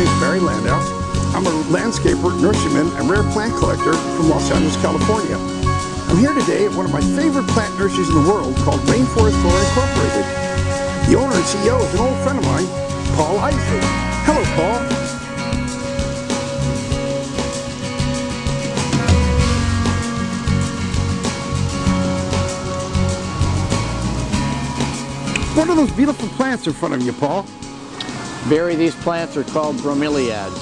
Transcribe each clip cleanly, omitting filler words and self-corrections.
name is Barry Landau. I'm a landscaper, nurseryman, and rare plant collector from Los Angeles, California. I'm here today at one of my favorite plant nurseries in the world called Rainforest, Flora Incorporated. The owner and CEO is an old friend of mine, Paul Isley. Hello, Paul. What are those beautiful plants in front of you, Paul? Barry, these plants are called Bromeliads.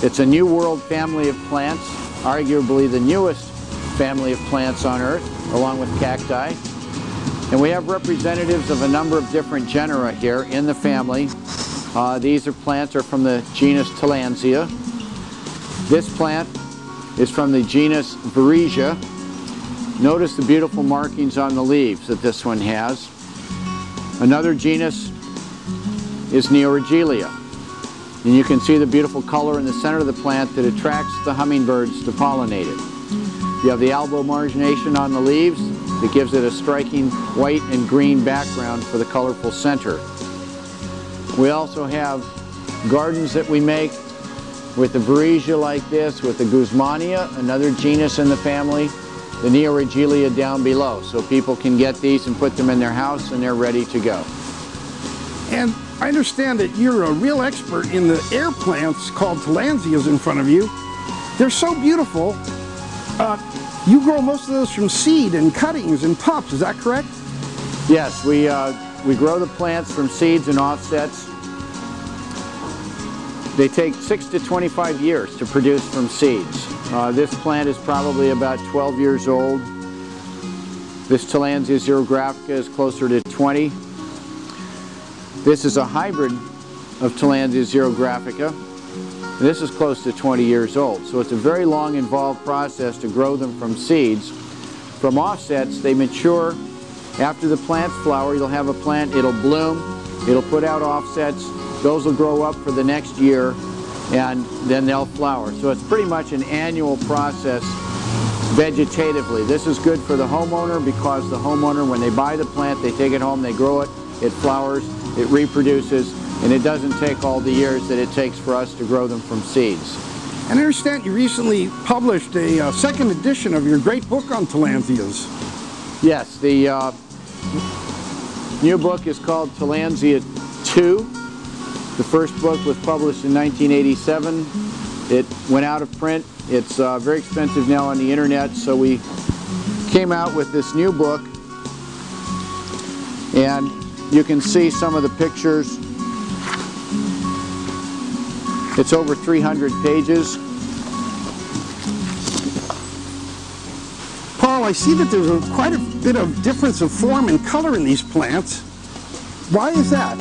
It's a New World family of plants, arguably the newest family of plants on Earth, along with cacti. And we have representatives of a number of different genera here in the family. These plants are from the genus Tillandsia. This plant is from the genus Bromeliads. Notice the beautiful markings on the leaves that this one has. Another genus is Nursery. And you can see the beautiful color in the center of the plant that attracts the hummingbirds to pollinate it. You have the elbow margination on the leaves that gives it a striking white and green background for the colorful center. We also have gardens that we make with the Bromeliads like this, with the Guzmania, another genus in the family, the Nursery down below, so people can get these and put them in their house and they're ready to go. And I understand that you're a real expert in the air plants called Tillandsias in front of you. They're so beautiful. You grow most of those from seed and cuttings and pups, is that correct? Yes, we grow the plants from seeds and offsets. They take 6 to 25 years to produce from seeds. This plant is probably about 12 years old. This Tillandsia xerographica is closer to 20. This is a hybrid of Tillandsia xerographica. This is close to 20 years old. So it's a very long, involved process to grow them from seeds. From offsets, they mature. After the plants flower, you'll have a plant, it'll bloom, it'll put out offsets. Those will grow up for the next year, and then they'll flower. So it's pretty much an annual process vegetatively. This is good for the homeowner because the homeowner, when they buy the plant, they take it home, they grow it, it flowers, it reproduces, and it doesn't take all the years that it takes for us to grow them from seeds. And I understand you recently published a second edition of your great book on Tillandsias. Yes, the new book is called Tillandsia 2. The first book was published in 1987. It went out of print. It's very expensive now on the internet, so we came out with this new book, and you can see some of the pictures. It's over 300 pages. Paul, I see that there's quite a bit of difference of form and color in these plants. Why is that?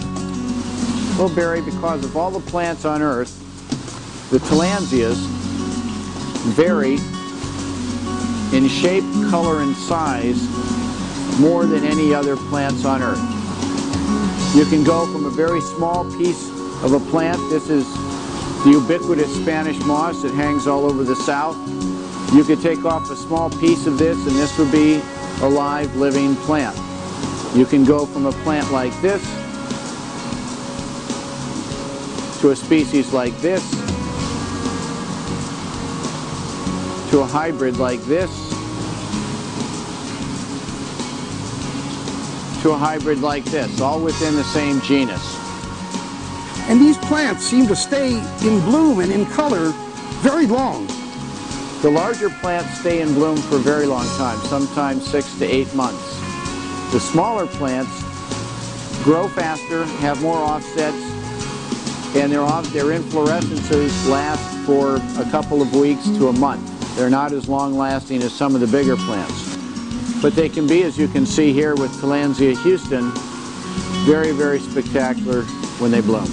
Well, Barry, because of all the plants on Earth, the Tillandsias vary in shape, color, and size more than any other plants on Earth. You can go from a very small piece of a plant. This is the ubiquitous Spanish moss that hangs all over the South. You could take off a small piece of this and this would be a live, living plant. You can go from a plant like this to a species like this, to a hybrid like this, to a hybrid like this, all within the same genus. And these plants seem to stay in bloom and in color very long. The larger plants stay in bloom for a very long time, sometimes 6 to 8 months. The smaller plants grow faster, have more offsets, and their inflorescences last for a couple of weeks to a month. They're not as long-lasting as some of the bigger plants. But they can be, as you can see here with Tillandsia Houston, very, very spectacular when they bloom.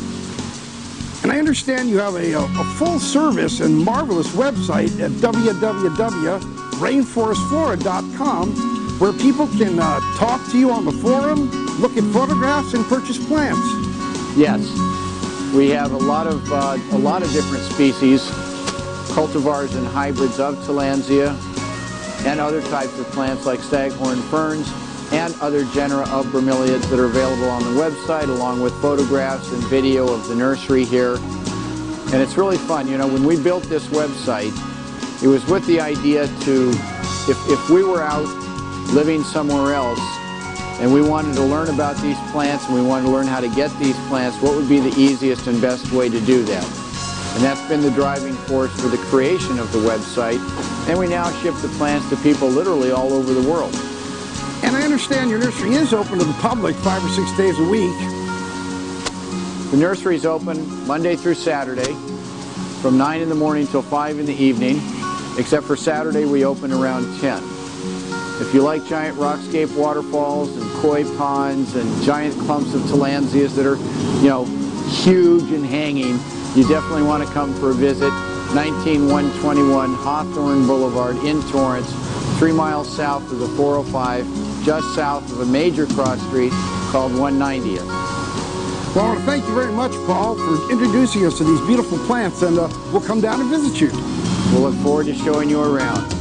And I understand you have a full service and marvelous website at www.rainforestflora.com where people can talk to you on the forum, look at photographs, and purchase plants. Yes, we have a lot of different species, cultivars and hybrids of Tillandsia, and other types of plants like staghorn ferns and other genera of bromeliads that are available on the website, along with photographs and video of the nursery here. And it's really fun. You know, when we built this website, it was with the idea to, if we were out living somewhere else and we wanted to learn about these plants and we wanted to learn how to get these plants, what would be the easiest and best way to do that? And that's been the driving force for the creation of the website. And we now ship the plants to people literally all over the world. And I understand your nursery is open to the public 5 or 6 days a week. The nursery is open Monday through Saturday from 9 in the morning till 5 in the evening, except for Saturday we open around 10. If you like giant rockscape waterfalls and koi ponds and giant clumps of Tillandsias that are, you know, huge and hanging, you definitely want to come for a visit. 19121 Hawthorne Boulevard in Torrance, 3 miles south of the 405, just south of a major cross street called 190th. Well, I want to thank you very much, Paul, for introducing us to these beautiful plants, and we'll come down and visit you. We'll look forward to showing you around.